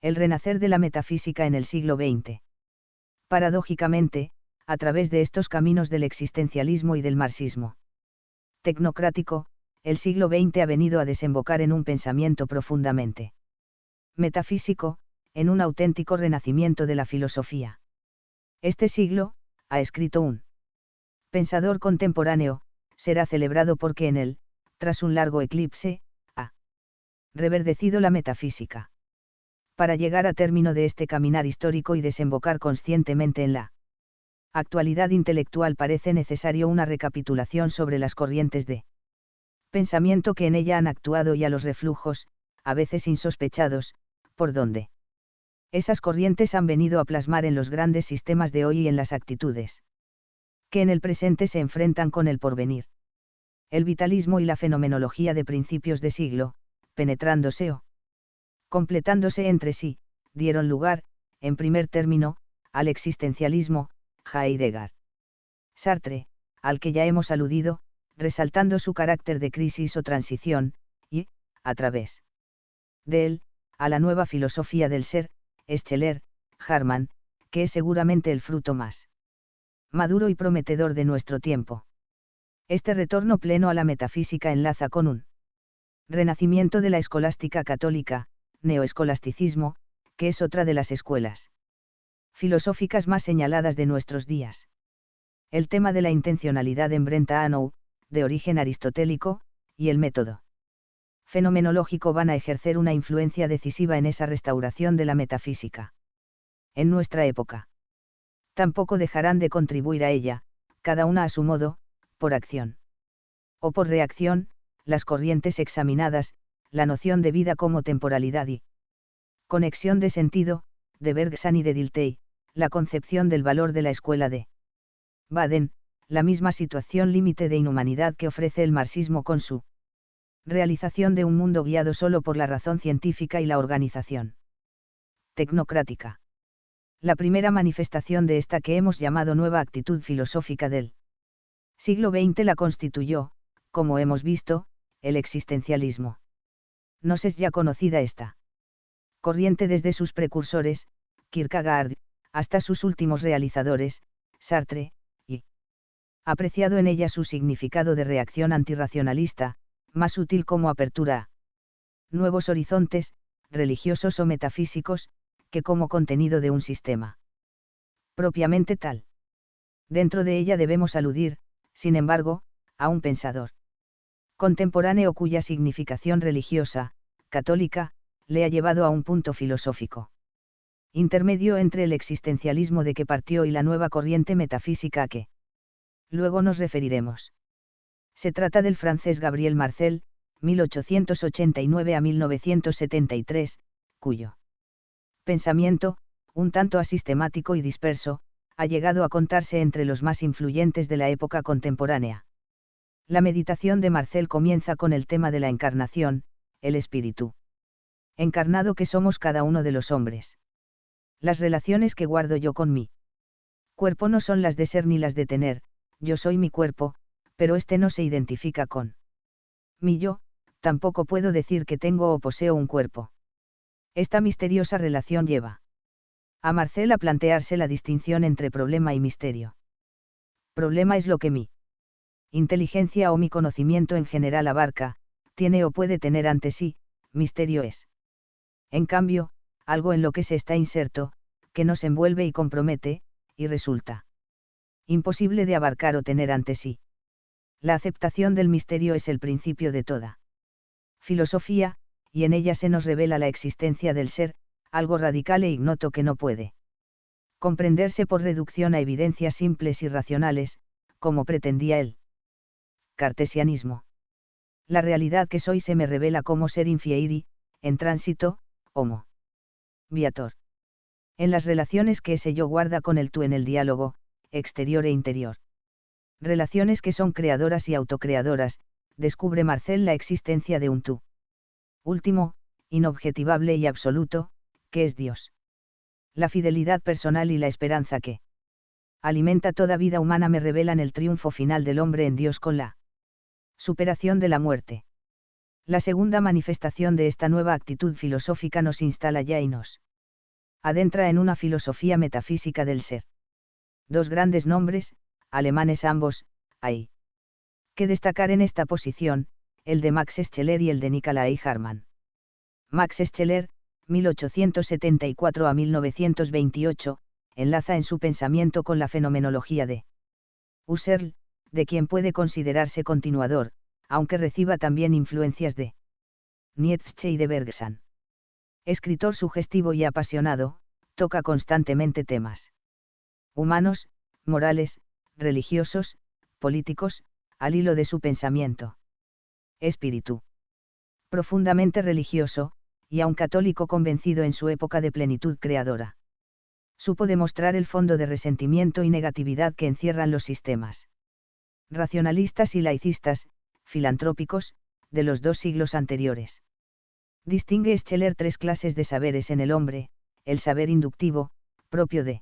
El renacer de la metafísica en el siglo XX. Paradójicamente, a través de estos caminos del existencialismo y del marxismo tecnocrático, el siglo XX ha venido a desembocar en un pensamiento profundamente metafísico, en un auténtico renacimiento de la filosofía. Este siglo, ha escrito un pensador contemporáneo, será celebrado porque en él, tras un largo eclipse, ha reverdecido la metafísica. Para llegar a término de este caminar histórico y desembocar conscientemente en la actualidad intelectual parece necesario una recapitulación sobre las corrientes de pensamiento que en ella han actuado y a los reflujos, a veces insospechados, por donde esas corrientes han venido a plasmar en los grandes sistemas de hoy y en las actitudes que en el presente se enfrentan con el porvenir. El vitalismo y la fenomenología de principios de siglo, penetrándose o completándose entre sí, dieron lugar, en primer término, al existencialismo, Heidegger. Sartre, al que ya hemos aludido, resaltando su carácter de crisis o transición, y, a través de él, a la nueva filosofía del ser, Scheler, Harman, que es seguramente el fruto más maduro y prometedor de nuestro tiempo. Este retorno pleno a la metafísica enlaza con un renacimiento de la escolástica católica, neoescolasticismo, que es otra de las escuelas filosóficas más señaladas de nuestros días. El tema de la intencionalidad en Brentano, de origen aristotélico, y el método fenomenológico van a ejercer una influencia decisiva en esa restauración de la metafísica. En nuestra época. Tampoco dejarán de contribuir a ella, cada una a su modo, por acción o por reacción, las corrientes examinadas, la noción de vida como temporalidad y conexión de sentido, de Bergson y de Dilthey, la concepción del valor de la escuela de Baden, la misma situación límite de inhumanidad que ofrece el marxismo con su realización de un mundo guiado solo por la razón científica y la organización tecnocrática. La primera manifestación de esta que hemos llamado nueva actitud filosófica del siglo XX la constituyó, como hemos visto, el existencialismo. Nos es ya conocida esta corriente desde sus precursores, Kierkegaard, hasta sus últimos realizadores, Sartre, y apreciado en ella su significado de reacción antirracionalista, más útil como apertura a nuevos horizontes, religiosos o metafísicos, que como contenido de un sistema propiamente tal. Dentro de ella debemos aludir, sin embargo, a un pensador contemporáneo cuya significación religiosa, católica, le ha llevado a un punto filosófico intermedio entre el existencialismo de que partió y la nueva corriente metafísica a que luego nos referiremos. Se trata del francés Gabriel Marcel, 1889 a 1973, cuyo pensamiento, un tanto asistemático y disperso, ha llegado a contarse entre los más influyentes de la época contemporánea. La meditación de Marcel comienza con el tema de la encarnación, el espíritu encarnado que somos cada uno de los hombres. Las relaciones que guardo yo con mi cuerpo no son las de ser ni las de tener, yo soy mi cuerpo, pero este no se identifica con mi yo, tampoco puedo decir que tengo o poseo un cuerpo. Esta misteriosa relación lleva a Marcel a plantearse la distinción entre problema y misterio. Problema es lo que mi inteligencia o mi conocimiento en general abarca, tiene o puede tener ante sí, misterio es. En cambio, algo en lo que se está inserto, que nos envuelve y compromete, y resulta imposible de abarcar o tener ante sí. La aceptación del misterio es el principio de toda filosofía, y en ella se nos revela la existencia del ser, algo radical e ignoto que no puede comprenderse por reducción a evidencias simples y racionales, como pretendía el cartesianismo. La realidad que soy se me revela como ser infieri, en tránsito, homo viator. En las relaciones que ese yo guarda con el tú en el diálogo, exterior e interior. Relaciones que son creadoras y autocreadoras, descubre Marcel la existencia de un tú último, inobjetivable y absoluto, que es Dios. La fidelidad personal y la esperanza que alimenta toda vida humana me revelan el triunfo final del hombre en Dios con la superación de la muerte. La segunda manifestación de esta nueva actitud filosófica nos instala ya y nos Adentra en una filosofía metafísica del ser. Dos grandes nombres, alemanes ambos, hay que destacar en esta posición, el de Max Scheler y el de Nicolai Hartmann. Max Scheler, 1874 a 1928, enlaza en su pensamiento con la fenomenología de Husserl, de quien puede considerarse continuador, aunque reciba también influencias de Nietzsche y de Bergson. Escritor sugestivo y apasionado, toca constantemente temas humanos, morales, religiosos, políticos, al hilo de su pensamiento. Espíritu profundamente religioso, y aun católico convencido en su época de plenitud creadora. Supo demostrar el fondo de resentimiento y negatividad que encierran los sistemas racionalistas y laicistas, filantrópicos, de los 2 siglos anteriores. Distingue Scheler 3 clases de saberes en el hombre: el saber inductivo, propio de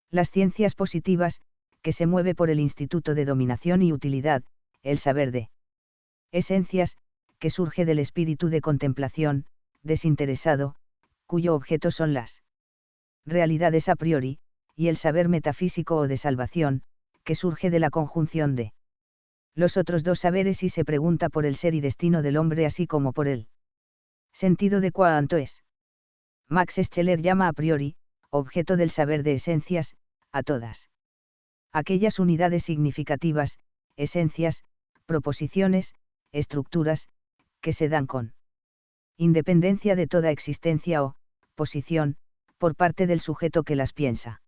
las ciencias positivas, que se mueve por el instituto de dominación y utilidad; el saber de esencias, que surge del espíritu de contemplación, desinteresado, cuyo objeto son las realidades a priori; y el saber metafísico o de salvación, que surge de la conjunción de los otros 2 saberes y se pregunta por el ser y destino del hombre así como por el sentido de cuanto es. Max Scheler llama a priori, objeto del saber de esencias, a todas aquellas unidades significativas, esencias, proposiciones, estructuras, que se dan con independencia de toda existencia o posición, por parte del sujeto que las piensa.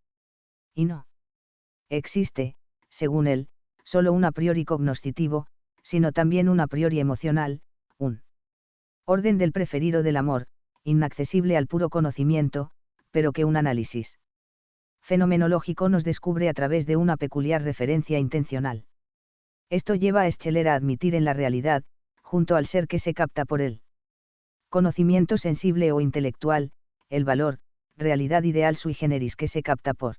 Y no existe, según él, solo un a priori cognoscitivo, sino también un a priori emocional, un orden del preferir o del amor, inaccesible al puro conocimiento, pero que un análisis fenomenológico nos descubre a través de una peculiar referencia intencional. Esto lleva a Scheler a admitir en la realidad, junto al ser que se capta por él conocimiento sensible o intelectual, el valor, realidad ideal sui generis que se capta por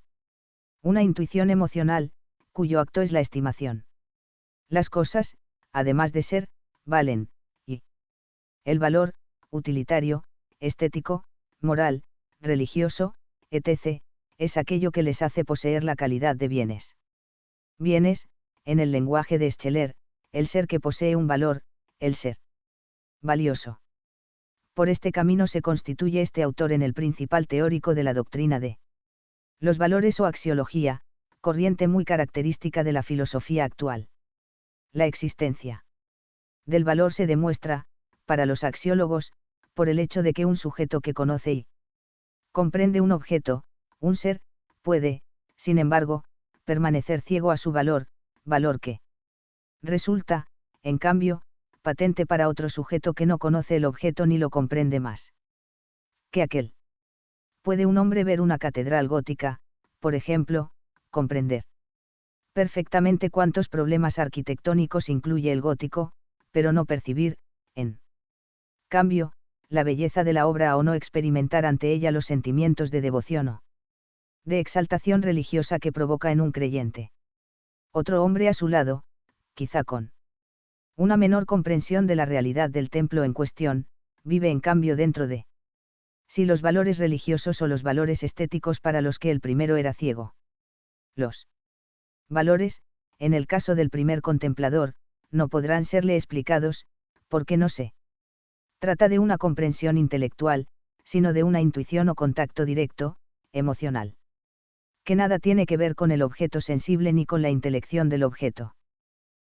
una intuición emocional, cuyo acto es la estimación. Las cosas, además de ser, valen, y el valor, utilitario, estético, moral, religioso, etc., es aquello que les hace poseer la calidad de bienes. Bienes, en el lenguaje de Scheler, el ser que posee un valor, el ser valioso. Por este camino se constituye este autor en el principal teórico de la doctrina de los valores o axiología, corriente muy característica de la filosofía actual. La existencia del valor se demuestra, para los axiólogos, por el hecho de que un sujeto que conoce y comprende un objeto, un ser, puede, sin embargo, permanecer ciego a su valor, valor que resulta, en cambio, patente para otro sujeto que no conoce el objeto ni lo comprende más que aquel. Puede un hombre ver una catedral gótica, por ejemplo, comprender perfectamente cuántos problemas arquitectónicos incluye el gótico, pero no percibir, en cambio, la belleza de la obra o no experimentar ante ella los sentimientos de devoción o de exaltación religiosa que provoca en un creyente. Otro hombre a su lado, quizá con una menor comprensión de la realidad del templo en cuestión, vive en cambio dentro de sí los valores religiosos o los valores estéticos para los que el primero era ciego. Los valores, en el caso del primer contemplador, no podrán serle explicados, porque no se trata de una comprensión intelectual, sino de una intuición o contacto directo, emocional, que nada tiene que ver con el objeto sensible ni con la intelección del objeto.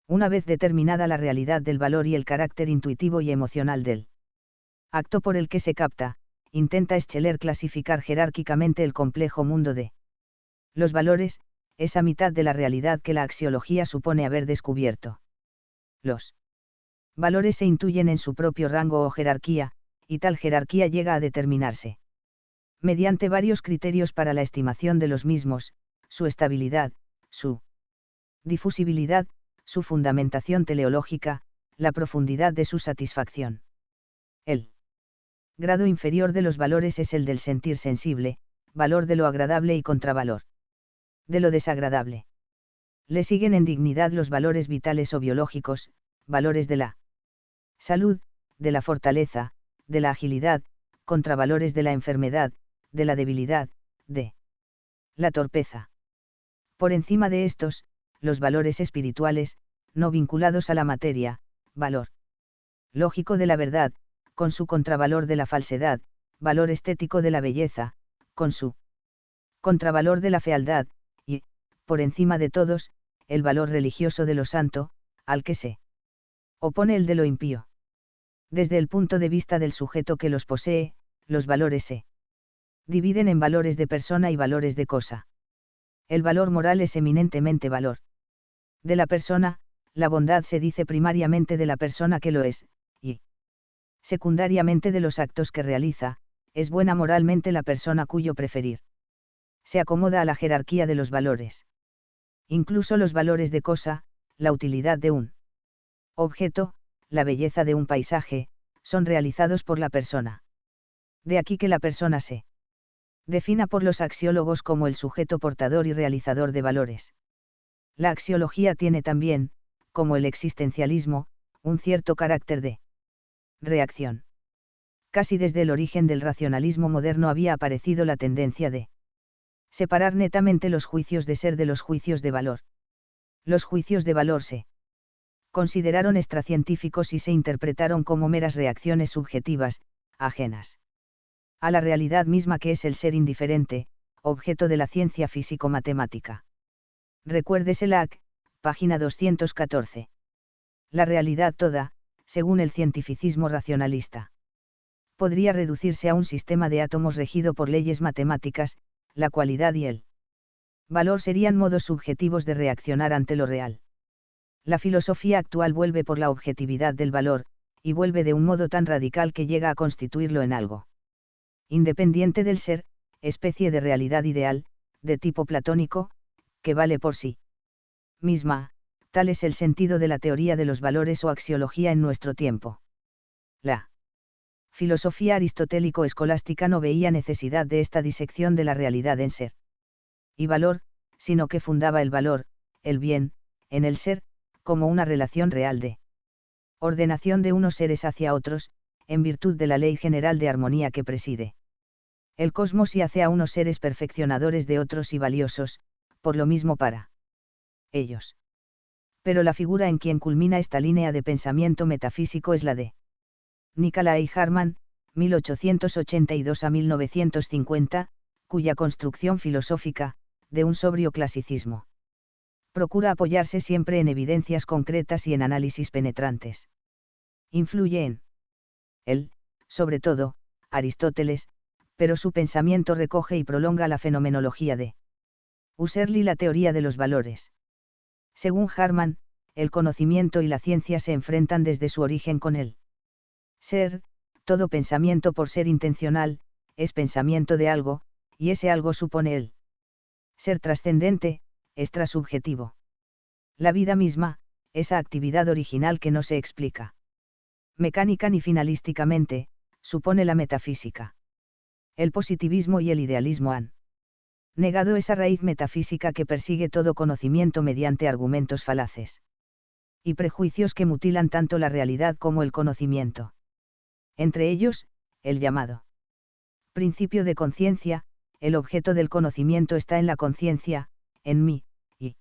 Una vez determinada la realidad del valor y el carácter intuitivo y emocional del acto por el que se capta, intenta Scheler clasificar jerárquicamente el complejo mundo de los valores, esa mitad de la realidad que la axiología supone haber descubierto. Los valores se intuyen en su propio rango o jerarquía, y tal jerarquía llega a determinarse mediante varios criterios para la estimación de los mismos: su estabilidad, su difusibilidad, su fundamentación teleológica, la profundidad de su satisfacción. El grado inferior de los valores es el del sentir sensible, valor de lo agradable y contravalor de lo desagradable. Le siguen en dignidad los valores vitales o biológicos, valores de la salud, de la fortaleza, de la agilidad, contravalores de la enfermedad, de la debilidad, de la torpeza. Por encima de estos, los valores espirituales, no vinculados a la materia, valor lógico de la verdad, con su contravalor de la falsedad, valor estético de la belleza, con su contravalor de la fealdad, y, por encima de todos, el valor religioso de lo santo, al que se opone el de lo impío. Desde el punto de vista del sujeto que los posee, los valores se dividen en valores de persona y valores de cosa. El valor moral es eminentemente valor de la persona, la bondad se dice primariamente de la persona que lo es, y secundariamente de los actos que realiza, es buena moralmente la persona cuyo preferir se acomoda a la jerarquía de los valores. Incluso los valores de cosa, la utilidad de un objeto, la belleza de un paisaje, son realizados por la persona. De aquí que la persona se defina por los axiólogos como el sujeto portador y realizador de valores. La axiología tiene también, como el existencialismo, un cierto carácter de reacción. Casi desde el origen del racionalismo moderno había aparecido la tendencia de separar netamente los juicios de ser de los juicios de valor. Los juicios de valor se consideraron extracientíficos y se interpretaron como meras reacciones subjetivas, ajenas a la realidad misma que es el ser indiferente, objeto de la ciencia físico-matemática. Recuérdese Locke, página 214. La realidad toda, según el cientificismo racionalista, podría reducirse a un sistema de átomos regido por leyes matemáticas, la cualidad y el valor serían modos subjetivos de reaccionar ante lo real. La filosofía actual vuelve por la objetividad del valor, y vuelve de un modo tan radical que llega a constituirlo en algo independiente del ser, especie de realidad ideal, de tipo platónico, que vale por sí misma. Tal es el sentido de la teoría de los valores o axiología en nuestro tiempo. La filosofía aristotélico-escolástica no veía necesidad de esta disección de la realidad en ser y valor, sino que fundaba el valor, el bien, en el ser, como una relación real de ordenación de unos seres hacia otros, en virtud de la ley general de armonía que preside el cosmos y hace a unos seres perfeccionadores de otros y valiosos, por lo mismo para ellos. Pero la figura en quien culmina esta línea de pensamiento metafísico es la de Nicolai Harman, 1882 a 1950, cuya construcción filosófica, de un sobrio clasicismo, procura apoyarse siempre en evidencias concretas y en análisis penetrantes. Influye en él, sobre todo, Aristóteles, pero su pensamiento recoge y prolonga la fenomenología de Husserl y la teoría de los valores. Según Harman, el conocimiento y la ciencia se enfrentan desde su origen con él. Ser, todo pensamiento por ser intencional, es pensamiento de algo, y ese algo supone el ser trascendente, extrasubjetivo. La vida misma, esa actividad original que no se explica mecánica ni finalísticamente, supone la metafísica. El positivismo y el idealismo han negado esa raíz metafísica que persigue todo conocimiento mediante argumentos falaces y prejuicios que mutilan tanto la realidad como el conocimiento. Entre ellos, el llamado principio de conciencia, el objeto del conocimiento está en la conciencia, en mí, y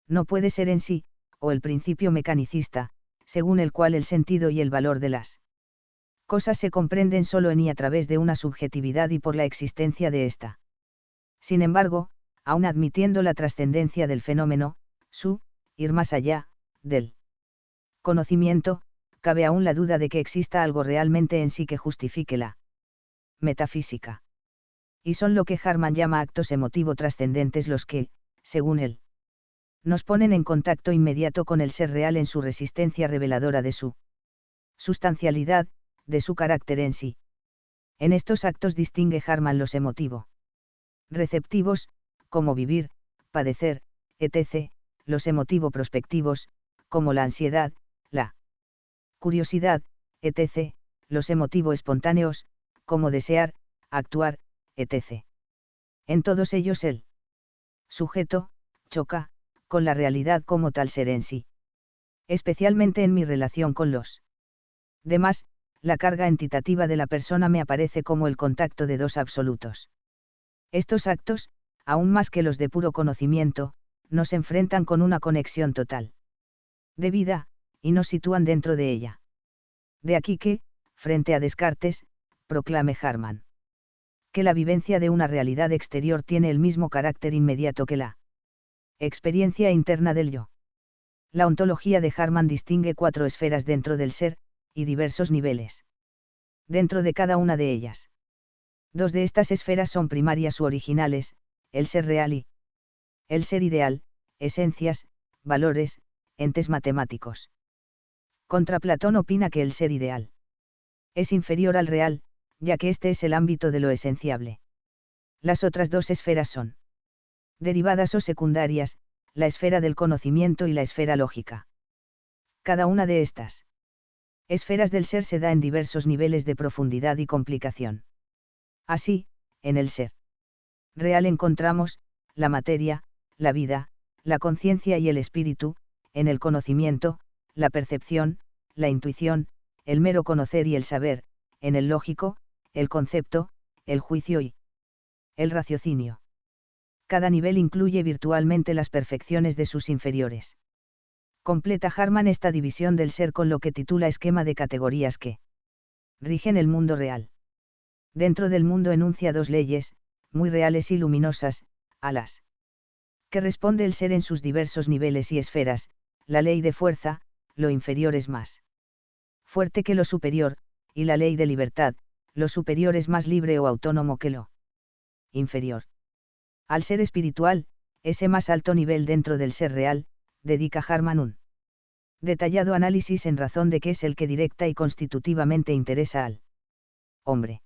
no puede ser en sí, o el principio mecanicista, según el cual el sentido y el valor de las cosas se comprenden solo en y a través de una subjetividad y por la existencia de ésta. Sin embargo, aun admitiendo la trascendencia del fenómeno, su ir más allá del conocimiento, cabe aún la duda de que exista algo realmente en sí que justifique la metafísica. Y son lo que Harman llama actos emotivo trascendentes los que, según él, nos ponen en contacto inmediato con el ser real en su resistencia reveladora de su sustancialidad, de su carácter en sí. En estos actos distingue Harman los emotivo receptivos, como vivir, padecer, etc., los emotivo prospectivos, como la ansiedad, la curiosidad, etc., los emotivo espontáneos, como desear, actuar, etc. En todos ellos el sujeto choca con la realidad como tal ser en sí. Especialmente en mi relación con los demás, La carga entitativa de la persona me aparece como el contacto de dos absolutos. Estos actos, aún más que los de puro conocimiento, nos enfrentan con una conexión total de vida, y nos sitúan dentro de ella. De aquí que, frente a Descartes, proclame Harman, que la vivencia de una realidad exterior tiene el mismo carácter inmediato que la experiencia interna del yo. La ontología de Harman distingue 4 esferas dentro del ser, y diversos niveles dentro de cada una de ellas. 2 de estas esferas son primarias u originales, el ser real y el ser ideal, esencias, valores, entes matemáticos. Contra Platón opina que el ser ideal es inferior al real, ya que este es el ámbito de lo esenciable. Las otras 2 esferas son derivadas o secundarias, la esfera del conocimiento y la esfera lógica. Cada una de estas esferas del ser se da en diversos niveles de profundidad y complicación. Así, en el ser real encontramos la materia, la vida, la conciencia y el espíritu; en el conocimiento, la percepción, la intuición, el mero conocer y el saber; en el lógico, el concepto, el juicio y el raciocinio. Cada nivel incluye virtualmente las perfecciones de sus inferiores. Completa Harman esta división del ser con lo que titula esquema de categorías que rigen el mundo real. Dentro del mundo enuncia 2 leyes, muy reales y luminosas, a las que responde el ser en sus diversos niveles y esferas: la ley de fuerza, lo inferior es más fuerte que lo superior, y la ley de libertad, lo superior es más libre o autónomo que lo inferior. Al ser espiritual, ese más alto nivel dentro del ser real, dedica Harman un detallado análisis en razón de que es el que directa y constitutivamente interesa al hombre.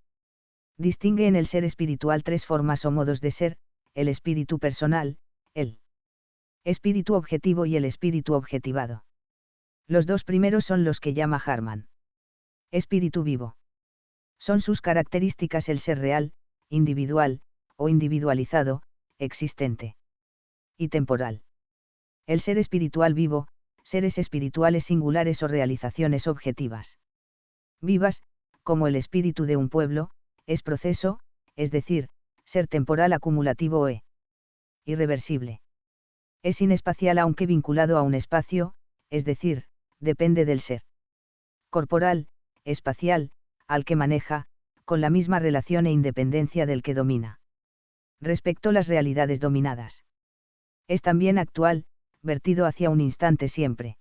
Distingue en el ser espiritual 3 formas o modos de ser: el espíritu personal, el espíritu objetivo y el espíritu objetivado. Los 2 primeros son los que llama Harman espíritu vivo. Son sus características el ser real, individual, o individualizado, existente y temporal. El ser espiritual vivo, seres espirituales singulares o realizaciones objetivas vivas, como el espíritu de un pueblo, es proceso, es decir, ser temporal acumulativo o irreversible. Es inespacial aunque vinculado a un espacio, es decir, depende del ser corporal, espacial, al que maneja, con la misma relación e independencia del que domina. Respecto a las realidades dominadas, es también actual, vertido hacia un instante siempre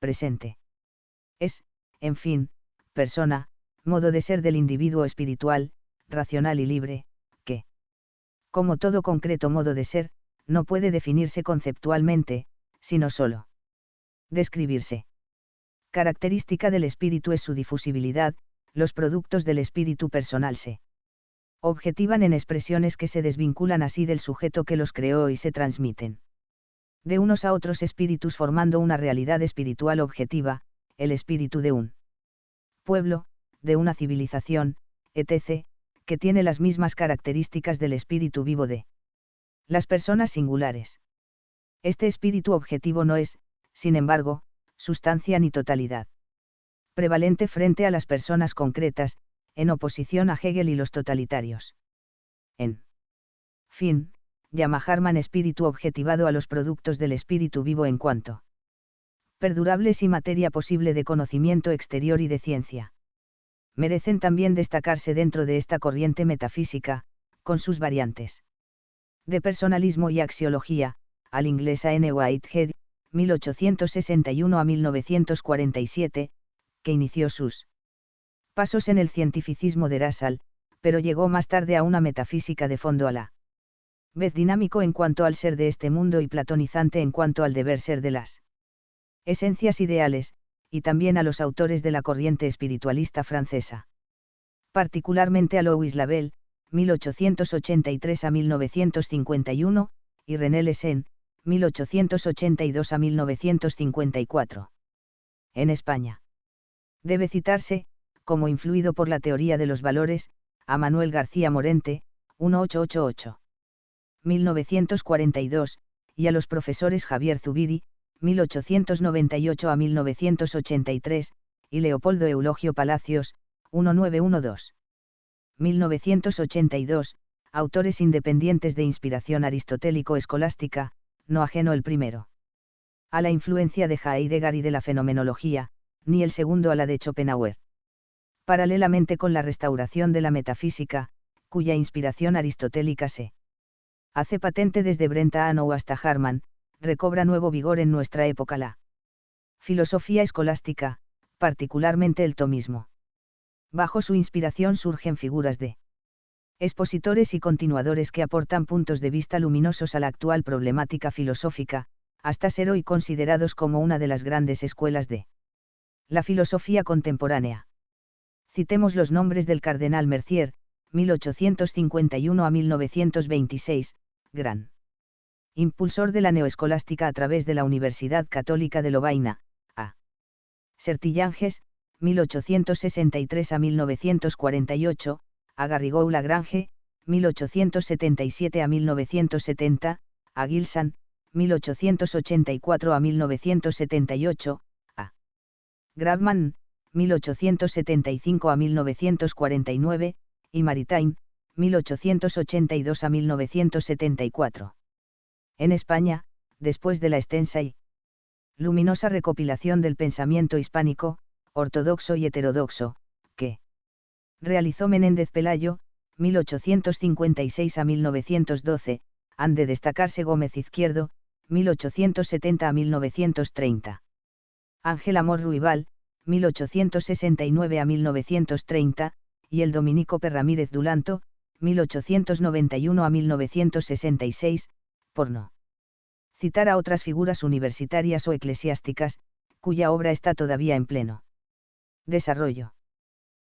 presente. Es, en fin, persona, modo de ser del individuo espiritual, racional y libre, que, como todo concreto modo de ser, no puede definirse conceptualmente, sino solo describirse. Característica del espíritu es su difusibilidad; los productos del espíritu personal se objetivan en expresiones que se desvinculan así del sujeto que los creó y se transmiten de unos a otros espíritus formando una realidad espiritual objetiva, el espíritu de un pueblo, de una civilización, etc., que tiene las mismas características del espíritu vivo de las personas singulares. Este espíritu objetivo no es, sin embargo, sustancia ni totalidad prevalente frente a las personas concretas, en oposición a Hegel y los totalitarios. En fin, llama Harman espíritu objetivado a los productos del espíritu vivo en cuanto perdurables y materia posible de conocimiento exterior y de ciencia. Merecen también destacarse dentro de esta corriente metafísica, con sus variantes de personalismo y axiología, al inglés A. N. Whitehead, 1861 a 1947, que inició sus pasos en el cientificismo de Russell, pero llegó más tarde a una metafísica de fondo a la vez dinámico en cuanto al ser de este mundo y platonizante en cuanto al deber ser de las esencias ideales, y también a los autores de la corriente espiritualista francesa. Particularmente a Louis Labelle, 1883 a 1951, y René Lessen, 1882 a 1954. En España debe citarse, como influido por la teoría de los valores, a Manuel García Morente, 1888. 1942, y a los profesores Javier Zubiri, 1898 a 1983, y Leopoldo Eulogio Palacios, 1912. 1982, autores independientes de inspiración aristotélico-escolástica, no ajeno el primero a la influencia de Heidegger y de la fenomenología, ni el segundo a la de Schopenhauer. Paralelamente con la restauración de la metafísica, cuya inspiración aristotélica se hace patente desde Brentano hasta Harman, recobra nuevo vigor en nuestra época la filosofía escolástica, particularmente el tomismo. Bajo su inspiración surgen figuras de expositores y continuadores que aportan puntos de vista luminosos a la actual problemática filosófica, hasta ser hoy considerados como una de las grandes escuelas de la filosofía contemporánea. Citemos los nombres del cardenal Mercier, 1851 a 1926, gran impulsor de la neoescolástica a través de la Universidad Católica de Lovaina, a. Sertillanges, 1863 a 1948, a Garrigou Lagrange, 1877 a 1970, a Gilson, 1884 a 1978, a. Grabman, 1875 a 1949, y Maritain, 1882 a 1974. En España, después de la extensa y luminosa recopilación del pensamiento hispánico, ortodoxo y heterodoxo, que realizó Menéndez Pelayo, 1856 a 1912, han de destacarse Gómez Izquierdo, 1870 a 1930. Ángel Amor Ruibal, 1869 a 1930, y el dominico P. Ramírez Dulanto, 1891 a 1966, por no citar a otras figuras universitarias o eclesiásticas, cuya obra está todavía en pleno desarrollo.